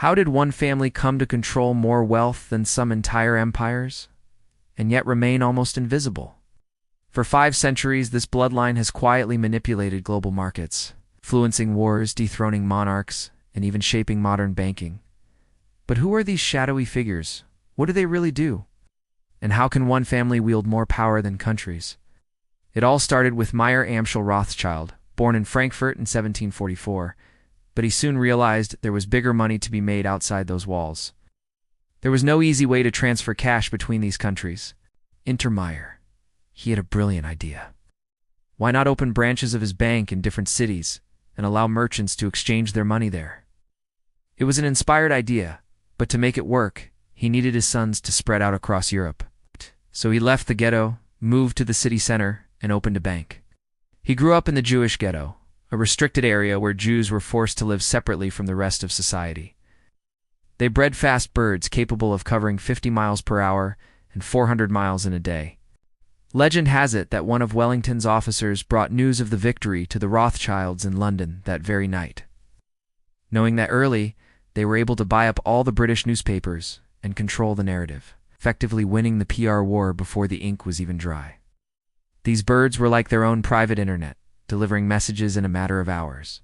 How did one family come to control more wealth than some entire empires, and yet remain almost invisible? For 5 centuries, this bloodline has quietly manipulated global markets, influencing wars, dethroning monarchs, and even shaping modern banking. But who are these shadowy figures? What do they really do? And how can one family wield more power than countries? It all started with Meyer Amschel Rothschild, born in Frankfurt in 1744, but he soon realized there was bigger money to be made outside those walls. There was no easy way to transfer cash between these countries. Enter Meyer. He had a brilliant idea. Why not open branches of his bank in different cities and allow merchants to exchange their money there? It was an inspired idea, but to make it work, he needed his sons to spread out across Europe. So he left the ghetto, moved to the city center, and opened a bank. He grew up in the Jewish ghetto, a restricted area where Jews were forced to live separately from the rest of society. They bred fast birds capable of covering 50 miles per hour and 400 miles in a day. Legend has it that one of Wellington's officers brought news of the victory to the Rothschilds in London that very night. Knowing that early, they were able to buy up all the British newspapers and control the narrative, effectively winning the PR war before the ink was even dry. These birds were like their own private internet, delivering messages in a matter of hours.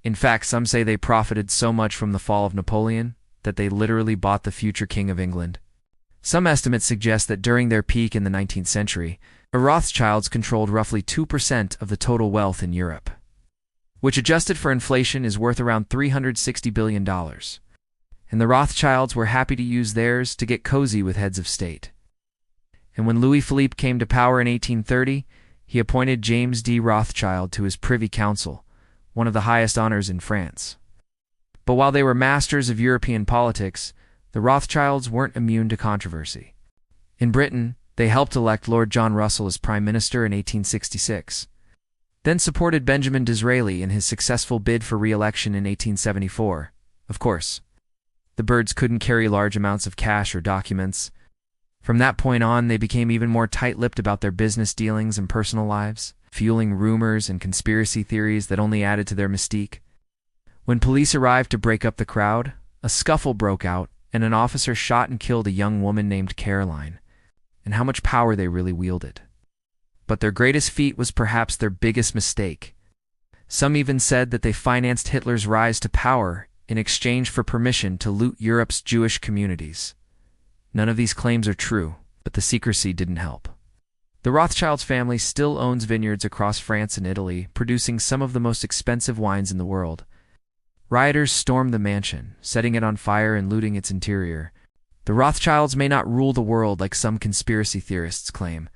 In fact, some say they profited so much from the fall of Napoleon that they literally bought the future King of England. Some estimates suggest that during their peak in the 19th century, the Rothschilds controlled roughly 2% of the total wealth in Europe, which adjusted for inflation is worth around $360 billion. And the Rothschilds were happy to use theirs to get cozy with heads of state. And when Louis Philippe came to power in 1830, he appointed James D. Rothschild to his Privy Council, one of the highest honors in France. But while they were masters of European politics, the Rothschilds weren't immune to controversy. In Britain, they helped elect Lord John Russell as Prime Minister in 1866, then supported Benjamin Disraeli in his successful bid for re-election in 1874. Of course, the birds couldn't carry large amounts of cash or documents. From that point on, they became even more tight-lipped about their business dealings and personal lives, fueling rumors and conspiracy theories that only added to their mystique. When police arrived to break up the crowd, a scuffle broke out, and an officer shot and killed a young woman named Caroline, and how much power they really wielded. But their greatest feat was perhaps their biggest mistake. Some even said that they financed Hitler's rise to power in exchange for permission to loot Europe's Jewish communities. None of these claims are true, but the secrecy didn't help. The Rothschilds family still owns vineyards across France and Italy, producing some of the most expensive wines in the world. Rioters stormed the mansion, setting it on fire and looting its interior. The Rothschilds may not rule the world like some conspiracy theorists claim,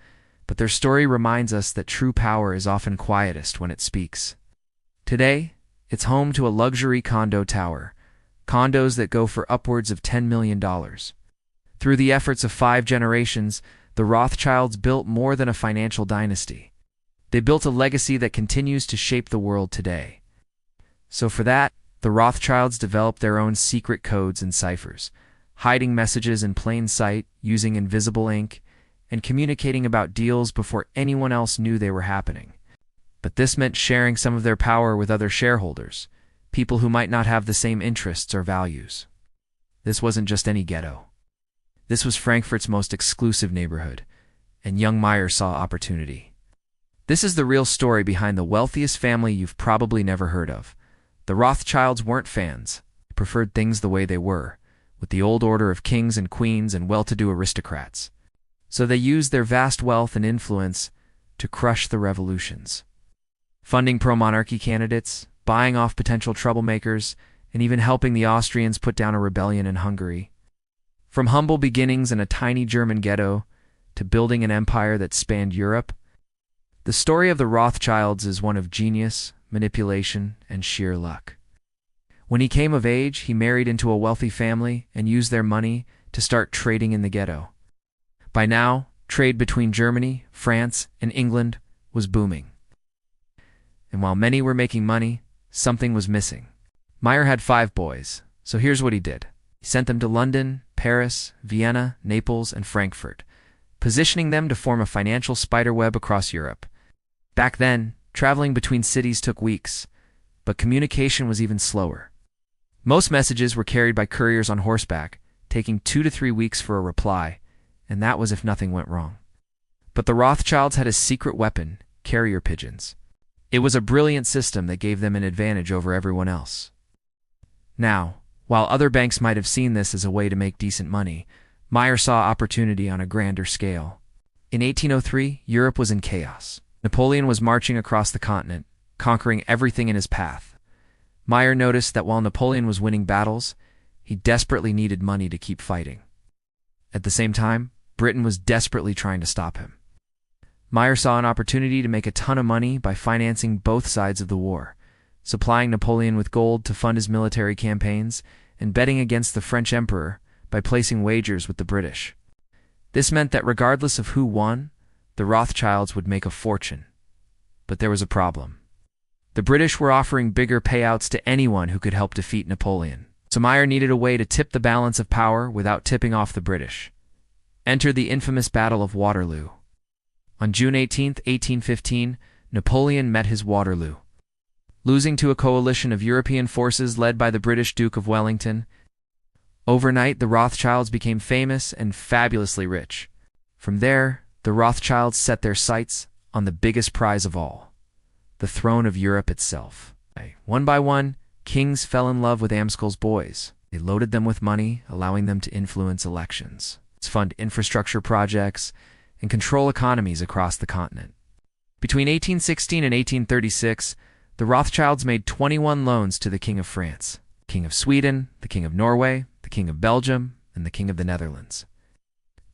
but their story reminds us that true power is often quietest when it speaks. Today, it's home to a luxury condo tower, condos that go for upwards of $10 million. Through the efforts of 5 generations, the Rothschilds built more than a financial dynasty. They built a legacy that continues to shape the world today. So for that, the Rothschilds developed their own secret codes and ciphers, hiding messages in plain sight, using invisible ink, and communicating about deals before anyone else knew they were happening. But this meant sharing some of their power with other shareholders, people who might not have the same interests or values. This wasn't just any ghetto. This was Frankfurt's most exclusive neighborhood, and young Meyer saw opportunity. This is the real story behind the wealthiest family you've probably never heard of. The Rothschilds weren't fans. They preferred things the way they were, with the old order of kings and queens and well-to-do aristocrats. So they used their vast wealth and influence to crush the revolutions, funding pro-monarchy candidates, buying off potential troublemakers, and even helping the Austrians put down a rebellion in Hungary. From humble beginnings in a tiny German ghetto to building an empire that spanned Europe, the story of the Rothschilds is one of genius, manipulation, and sheer luck. When he came of age, he married into a wealthy family and used their money to start trading in the ghetto. By now, trade between Germany, France, and England was booming. And while many were making money, something was missing. Meyer had 5 boys, so here's what he did. He sent them to London, Paris, Vienna, Naples, and Frankfurt, positioning them to form a financial spiderweb across Europe. Back then, traveling between cities took weeks, but communication was even slower. Most messages were carried by couriers on horseback, taking 2 to 3 weeks for a reply, and that was if nothing went wrong. But the Rothschilds had a secret weapon, carrier pigeons. It was a brilliant system that gave them an advantage over everyone else. Now, while other banks might have seen this as a way to make decent money, Meyer saw opportunity on a grander scale. In 1803, Europe was in chaos. Napoleon was marching across the continent, conquering everything in his path. Meyer noticed that while Napoleon was winning battles, he desperately needed money to keep fighting. At the same time, Britain was desperately trying to stop him. Meyer saw an opportunity to make a ton of money by financing both sides of the war, supplying Napoleon with gold to fund his military campaigns, and betting against the French emperor by placing wagers with the British. This meant that regardless of who won, the Rothschilds would make a fortune. But there was a problem. The British were offering bigger payouts to anyone who could help defeat Napoleon. So Meyer needed a way to tip the balance of power without tipping off the British. Enter the infamous Battle of Waterloo. On June 18, 1815, Napoleon met his Waterloo. Losing to a coalition of European forces led by the British Duke of Wellington, overnight the Rothschilds became famous and fabulously rich. From there, the Rothschilds set their sights on the biggest prize of all, the throne of Europe itself. One by one, kings fell in love with Amstel's boys. They loaded them with money, allowing them to influence elections, fund infrastructure projects, and control economies across the continent. Between 1816 and 1836, the Rothschilds made 21 loans to the King of France, King of Sweden, the King of Norway, the King of Belgium, and the King of the Netherlands.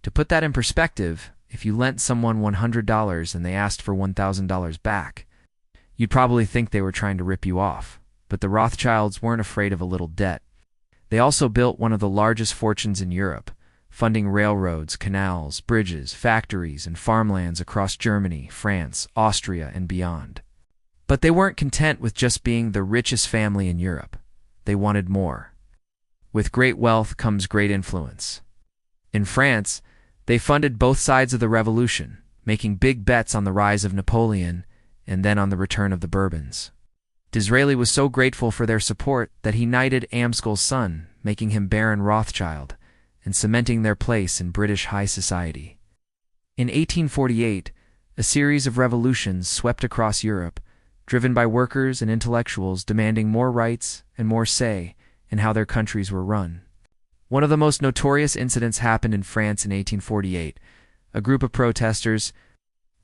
To put that in perspective, if you lent someone $100 and they asked for $1,000 back, you'd probably think they were trying to rip you off. But the Rothschilds weren't afraid of a little debt. They also built one of the largest fortunes in Europe, funding railroads, canals, bridges, factories, and farmlands across Germany, France, Austria, and beyond. But they weren't content with just being the richest family in Europe. They wanted more. With great wealth comes great influence. In France, they funded both sides of the revolution, making big bets on the rise of Napoleon and then on the return of the Bourbons. Disraeli was so grateful for their support that he knighted Amstel's son, making him Baron Rothschild, and cementing their place in British high society. In 1848, a series of revolutions swept across Europe, driven by workers and intellectuals demanding more rights and more say in how their countries were run. One of the most notorious incidents happened in France in 1848. A group of protesters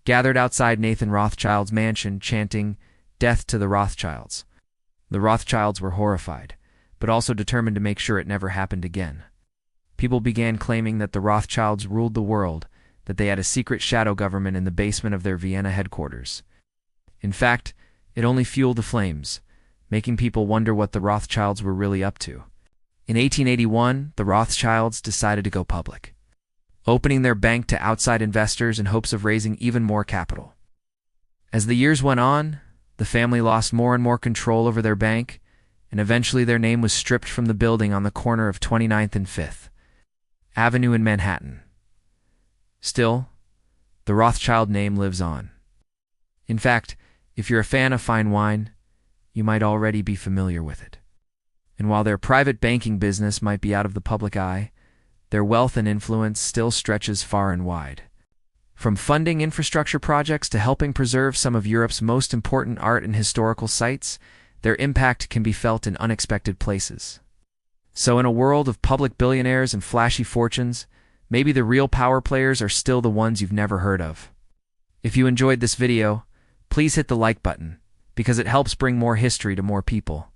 gathered outside Nathan Rothschild's mansion chanting, "Death to the Rothschilds." The Rothschilds were horrified, but also determined to make sure it never happened again. People began claiming that the Rothschilds ruled the world, that they had a secret shadow government in the basement of their Vienna headquarters. In fact, it only fueled the flames, making people wonder what the Rothschilds were really up to. In 1881, the Rothschilds decided to go public, opening their bank to outside investors in hopes of raising even more capital. As the years went on, the family lost more and more control over their bank, and eventually their name was stripped from the building on the corner of 29th and 5th Avenue in Manhattan. Still, the Rothschild name lives on. In fact, if you're a fan of fine wine, you might already be familiar with it. And while their private banking business might be out of the public eye, their wealth and influence still stretches far and wide. From funding infrastructure projects to helping preserve some of Europe's most important art and historical sites, their impact can be felt in unexpected places. So in a world of public billionaires and flashy fortunes, maybe the real power players are still the ones you've never heard of. If you enjoyed this video, please hit the like button, because it helps bring more history to more people.